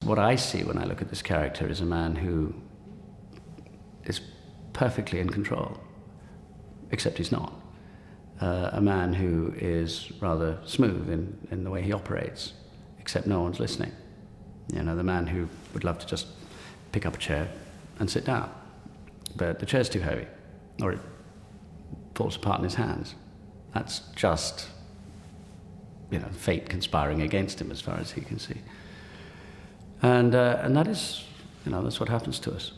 What I see when I look at this character is a man who is perfectly in control, except he's not. A man who is rather smooth in the way he operates, except no one's listening. You know, the man who would love to just pick up a chair and sit down, but the chair's too heavy, or it falls apart in his hands. That's just, you know, fate conspiring against him as far as he can see. And that is, you know, that's what happens to us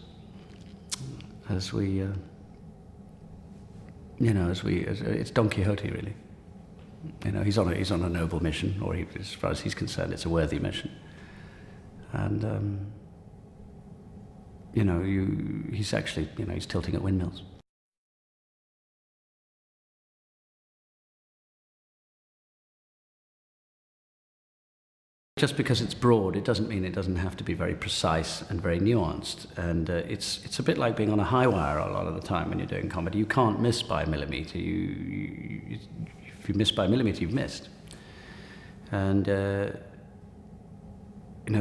as we, it's Don Quixote really. You know, he's on a noble mission, or as far as he's concerned, it's a worthy mission. And he's actually, he's tilting at windmills. Just because it's broad, it doesn't mean it doesn't have to be very precise and very nuanced. And it's a bit like being on a high wire a lot of the time when you're doing comedy. You can't miss by a millimetre. If you miss by a millimetre, you've missed. And the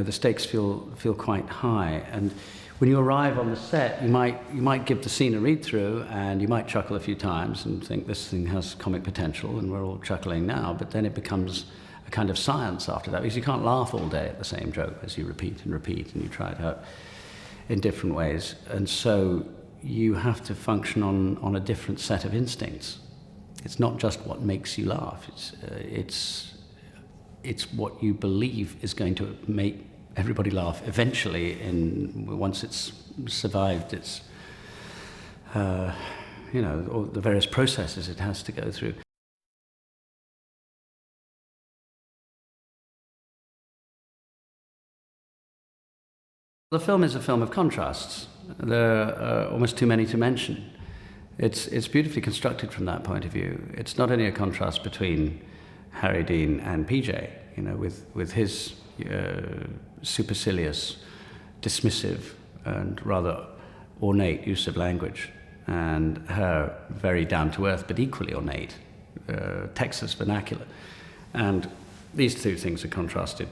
stakes feel quite high. And when you arrive on the set, you might give the scene a read through, and you might chuckle a few times and think this thing has comic potential, and we're all chuckling now. But then it becomes a kind of science after that, because you can't laugh all day at the same joke as you repeat and repeat, and you try it out in different ways. And so you have to function on a different set of instincts. It's not just what makes you laugh. It's what you believe is going to make everybody laugh eventually. Once it's survived its, all the various processes it has to go through. The film is a film of contrasts. There are almost too many to mention. It's beautifully constructed from that point of view. It's not only a contrast between Harry Dean and PJ, with his supercilious, dismissive, and rather ornate use of language, and her very down-to-earth but equally ornate Texas vernacular. And these two things are contrasted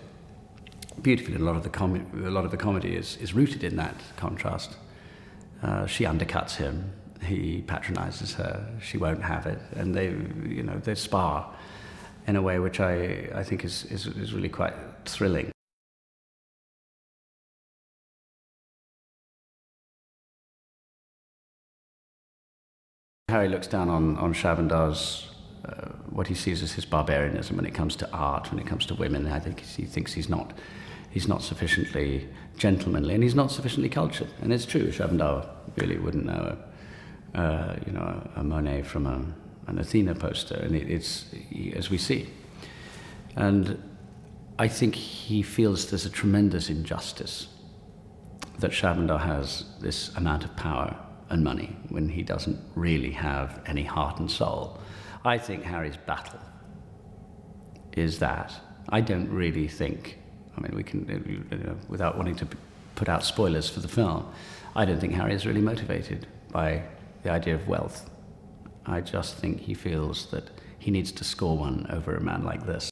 beautifully. A lot of the comedy is rooted in that contrast. She undercuts him, he patronizes her, she won't have it, and they spar in a way which I think is really quite thrilling. Harry looks down on Shabandar's what he sees as his barbarianism when it comes to art, when it comes to women. I think he thinks he's not sufficiently gentlemanly, and he's not sufficiently cultured. And it's true, Shabandar really wouldn't know a Monet from an Athena poster, and it's as we see. And I think he feels there's a tremendous injustice that Shabandar has this amount of power and money when he doesn't really have any heart and soul. I think Harry's battle is that. I don't really think, we can, without wanting to put out spoilers for the film, I don't think Harry is really motivated by the idea of wealth. I just think he feels that he needs to score one over a man like this.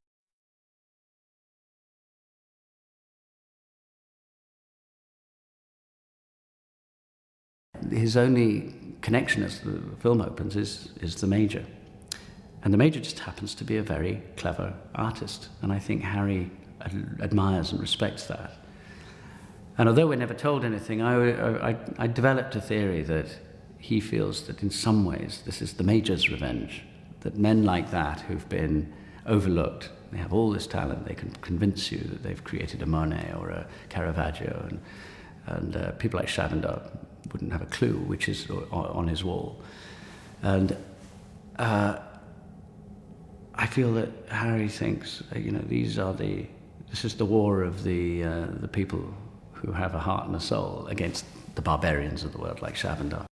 His only connection as the film opens is the Major. And the Major just happens to be a very clever artist. And I think Harry admires and respects that. And although we're never told anything, I developed a theory that he feels that in some ways this is the Major's revenge, that men like that who've been overlooked, they have all this talent, they can convince you that they've created a Monet or a Caravaggio, and people like Shabandar wouldn't have a clue which is on his wall. And I feel that Harry thinks, this is the war of the people who have a heart and a soul against the barbarians of the world like Shabandar.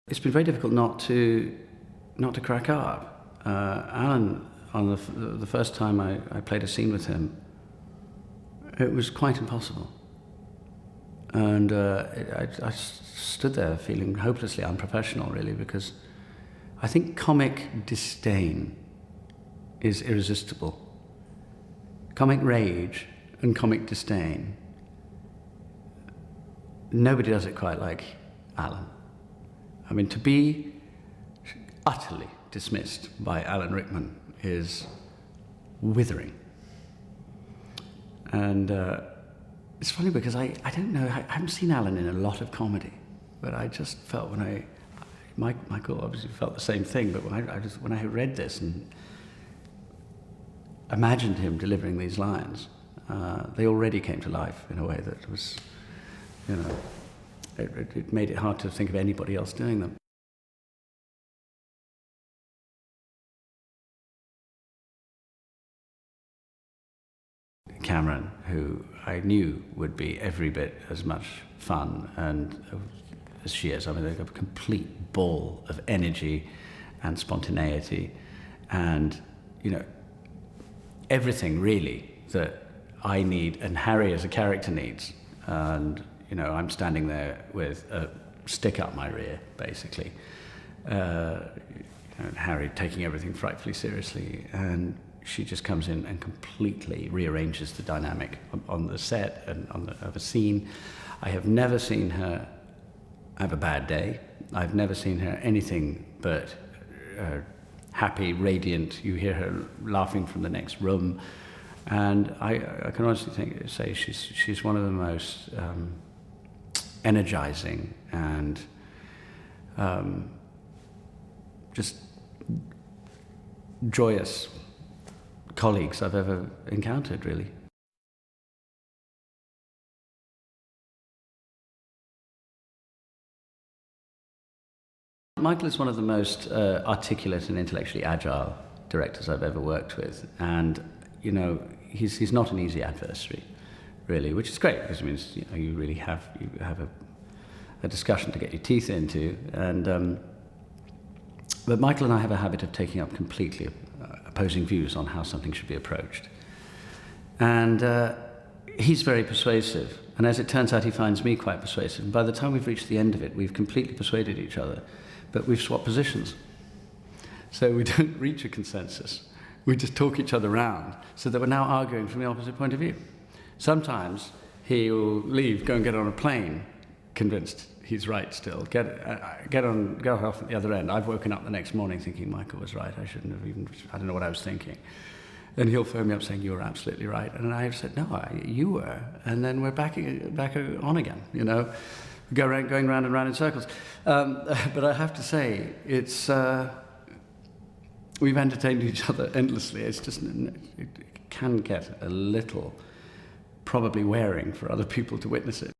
It's been very difficult not to crack up. Alan, on the first time I played a scene with him, it was quite impossible. And I stood there feeling hopelessly unprofessional, really, because I think comic disdain is irresistible. Comic rage and comic disdain. Nobody does it quite like Alan. I mean, to be utterly dismissed by Alan Rickman is withering. And it's funny because I don't know, I haven't seen Alan in a lot of comedy, but I just felt when Michael obviously felt the same thing, but when I read this and imagined him delivering these lines, they already came to life in a way that was, it made it hard to think of anybody else doing them. Cameron, who I knew would be every bit as much fun and as she is. I mean, they've got a complete ball of energy and spontaneity and, everything really that I need and Harry as a character needs. And, I'm standing there with a stick up my rear, basically. Harry taking everything frightfully seriously, and she just comes in and completely rearranges the dynamic on the set and of a scene. I have never seen her have a bad day. I've never seen her anything but happy, radiant. You hear her laughing from the next room. And I can honestly say she's one of the most energizing and just joyous colleagues I've ever encountered, really. Michael is one of the most articulate and intellectually agile directors I've ever worked with, and he's not an easy adversary, really, which is great because it means you really have a discussion to get your teeth into, and but Michael and I have a habit of taking up completely opposing views on how something should be approached, and he's very persuasive, and as it turns out, he finds me quite persuasive. And by the time we've reached the end of it, we've completely persuaded each other, but we've swapped positions. So we don't reach a consensus. We just talk each other around, so that we're now arguing from the opposite point of view. Sometimes he'll leave, go and get on a plane, convinced he's right still, get off at the other end. I've woken up the next morning thinking Michael was right, I don't know what I was thinking. And he'll phone me up saying, you were absolutely right. And I've said, no, you were. And then we're back on again, going round and round in circles. But I have to say, we've entertained each other endlessly. It's just, it can get a little probably wearing for other people to witness it.